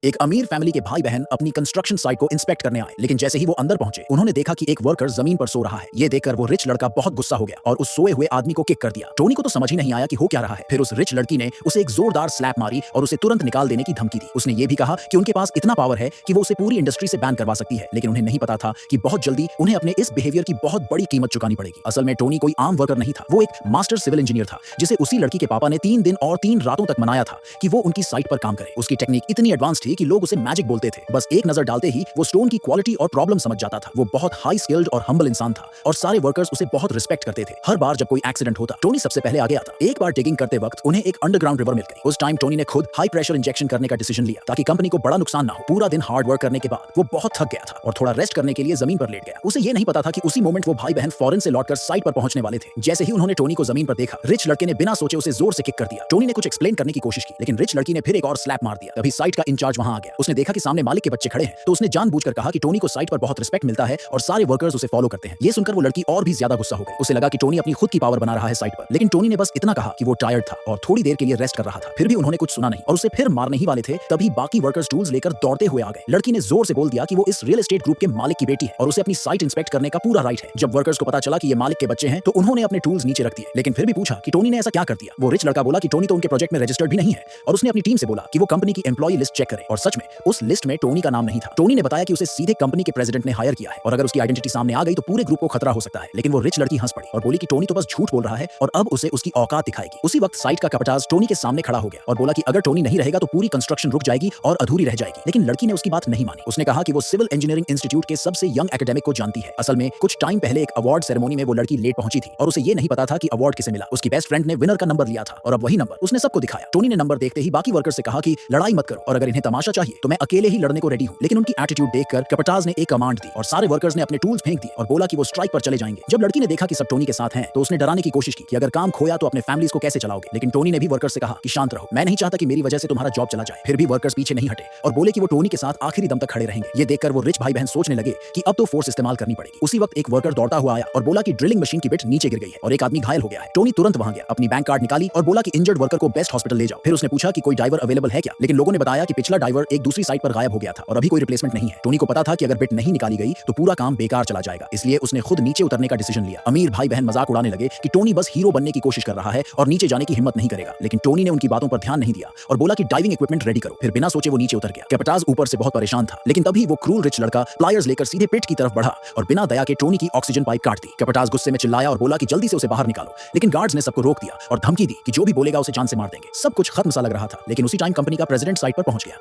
एक अमीर फैमिली के भाई बहन अपनी कंस्ट्रक्शन साइट को इंस्पेक्ट करने आए, लेकिन जैसे ही वो अंदर पहुंचे उन्होंने देखा कि एक वर्कर जमीन पर सो रहा है। ये देखकर वो रिच लड़का बहुत गुस्सा हो गया और उस सोए हुए आदमी को किक कर दिया। टोनी को तो समझ ही नहीं आया कि हो क्या रहा है। फिर उस रिच लड़की ने उसे एक जोरदार स्लैप मारी और उसे तुरंत निकाल देने की धमकी दी। उसने ये भी कहा कि उनके पास इतना पावर है कि वो उसे पूरी इंडस्ट्री से बैन करवा सकती है, लेकिन उन्हें नहीं पता था कि बहुत जल्दी उन्हें अपने इस बिहेवियर की बहुत बड़ी कीमत चुकानी पड़ेगी। असल में टोनी कोई आम वर्कर नहीं था, वो एक मास्टर सिविल इंजीनियर था जिसे उसी लड़की के पापा ने 3 दिन और 3 रातों तक मनाया था कि वो उनकी साइट पर काम करे। उसकी टेक्निक इतनी एडवांस थी कि लोग उसे मैजिक बोलते थे। बस एक नजर डालते ही वो स्टोन की क्वालिटी और प्रॉब्लम समझ जाता था। वो बहुत हाई स्किल्ड और हम्बल इंसान था और सारे वर्कर्स उसे बहुत रिस्पेक्ट करते थे। हर बार जब कोई एक्सीडेंट होता टोनी सबसे पहले आगे आता। एक बार डिगिंग करते वक्त उन्हें एक अंडरग्राउंड रिवर मिल गई। उस टाइम टोनी ने खुद हाई प्रेशर इंजेक्शन करने का डिसीजन लिया ताकि कंपनी को बड़ा नुकसान ना हो। पूरा दिन हार्ड वर्क करने के बाद वो बहुत थक गया था और थोड़ा रेस्ट करने के लिए जमीन पर लेट गया। उसे ये नहीं पता था कि उसी मोमेंट वो भाई बहन फॉरेन से लौटकर साइट पर पहुंचने वाले थे। जैसे ही उन्होंने टोनी को जमीन पर देखा, रिच लड़के ने बिना सोचे उसे जोर से किक कर दिया। टोनी ने कुछ एक्सप्लेन करने की कोशिश की, लेकिन रिच लड़की ने फिर एक और स्लैप मार दिया। तभी साइट का इंचार्ज वहां आ गया। उसने देखा कि सामने मालिक के बच्चे खड़े हैं, तो उसने जानबूझकर कहा कि टोनी को साइट पर बहुत रिस्पेक्ट मिलता है और सारे वर्कर्स उसे फॉलो करते हैं। ये सुनकर वो लड़की और भी ज्यादा गुस्सा हो गई। उसे लगा कि टोनी अपनी खुद की पावर बना रहा है साइट पर, लेकिन टोनी ने बस इतना कहा कि वो टायर्ड था और थोड़ी देर के लिए रेस्ट कर रहा था। फिर भी उन्होंने कुछ सुना नहीं और उसे फिर मारने ही वाले थे। तभी बाकी वर्कर्स टूल्स लेकर दौड़ते हुए आ गए। लड़की ने जोर से बोल दिया कि वो इस रियल एस्टेट ग्रुप के मालिक की बेटी है और उसे अपनी साइट इंस्पेक्ट करने का पूरा राइट है। जब वर्कर्स को पता चला कि ये मालिक के बच्चे हैं तो उन्होंने अपने टूल्स नीचे रख दिए, लेकिन फिर भी पूछा कि टोनी ने ऐसा क्या कर दिया। वो रिच लड़का बोला कि टोनी तो उनके प्रोजेक्ट में रजिस्टर्ड भी नहीं है और उसने अपनी टीम से बोला कि वो कंपनी की एम्प्लॉय लिस्ट चेक करे। और सच में उस लिस्ट में टोनी का नाम नहीं था। टोनी ने बताया कि उसे सीधे कंपनी के प्रेसिडेंट ने हायर किया है और अगर उसकी आइडेंटिटी सामने आ गई तो पूरे ग्रुप को खतरा हो सकता है। लेकिन वो रिच लड़की हंस पड़ी और बोली कि टोनी तो बस झूठ बोल रहा है और अब उसे उसकी औकात दिखाएगी। उसी वक्त साइट का कपटाज टोनी के सामने खड़ा हो गया और बोला कि अगर टोनी नहीं रहेगा तो पूरी कंस्ट्रक्शन रुक जाएगी और अधूरी रह जाएगी। लेकिन लड़की ने उसकी बात नहीं मानी। उसने कहा कि वो सिविल इंजीनियरिंग इंस्टीट्यूट के सबसे यंग एकेडमिक को जानती है। असल में कुछ टाइम पहले एक अवार्ड सेरेमनी में वो लड़की लेट पहुंची थी और उसे ये नहीं पता था कि अवार्ड किसे मिला। उसकी बेस्ट फ्रेंड ने विनर का नंबर लिया था और अब वही नंबर उसने सबको दिखाया। टोनी ने नंबर देखते ही बाकी वर्कर से कहा कि लड़ाई मत करो और अगर इन्हें तमाशा चाहिए तो मैं अकेले ही लड़ने को रेडी हूं। लेकिन उनकी एटीट्यूड देखकर कपटाज ने एक कमांड दी और सारे वर्कर्स ने अपने टूल्स फेंक दिए और बोला कि वो स्ट्राइक पर चले जाएंगे। जब लड़की ने देखा कि सब टोनी के साथ हैं तो उसने डराने की कोशिश की कि अगर काम खोया तो अपने फैमिलीज को कैसे चलाओगे। लेकिन टोनी ने भी वर्कर्स से कहा कि शांत रहो, मैं नहीं चाहता कि मेरी वजह से तुम्हारा जॉब चला जाए। फिर भी वर्कर्स पीछे नहीं हटे और बोले कि वो टोनी के साथ आखिरी दम तक खड़े रहेंगे। ये देखकर वो रिच भाई बहन सोचने लगे कि अब तो फोर्स इस्तेमाल करनी पड़ेगी। उसी वक्त एक वर्कर दौड़ता हुआ आया और बोला कि ड्रिलिंग मशीन की बिट नीचे गिर गई है और एक आदमी घायल हो गया है। टोनी तुरंत वहां गया, अपनी बैंक कार्ड निकाली और बोला कि इंजर्ड वर्कर को बेस्ट हॉस्पिटल ले जाओ। फिर उसने पूछा कि कोई ड्राइवर अवेलेबल है क्या, लेकिन लोगों ने बताया कि पिछला ड्राइवर एक दूसरी साइट पर गायब हो गया था और अभी कोई रिप्लेसमेंट नहीं है। टोनी को पता था कि अगर बिट नहीं निकाली गई तो पूरा काम बेकार चला जाएगा, इसलिए उसने खुद नीचे उतरने का डिसीजन लिया। अमीर भाई बहन मजाक उड़ाने लगे कि टोनी बस हीरो बनने की कोशिश कर रहा है और नीचे जाने की हिम्मत नहीं करेगा, लेकिन टोनी ने उनकी बातों पर ध्यान नहीं दिया और बोला कि डाइविंग इक्विपमेंट रेडी करो। फिर बिना सोचे वो नीचे उतर गया। कैपिटाज ऊपर से बहुत परेशान था, लेकिन तभी वो क्रूर रिच लड़का प्लायर्स लेकर सीधे पिट की तरफ बढ़ा और बिना दया के टोनी की ऑक्सीजन पाइप काट दी। कैपिटाज गुस्से में चिल्लाया और बोला कि जल्दी से उसे बाहर निकालो, लेकिन गार्ड्स ने सबको रोक दिया और धमकी दी कि जो भी बोलेगा उसे जान से मार देंगे। सब कुछ खत्म सा लग रहा था, लेकिन उसी टाइम कंपनी का प्रेसिडेंट साइट पर पहुंच गया।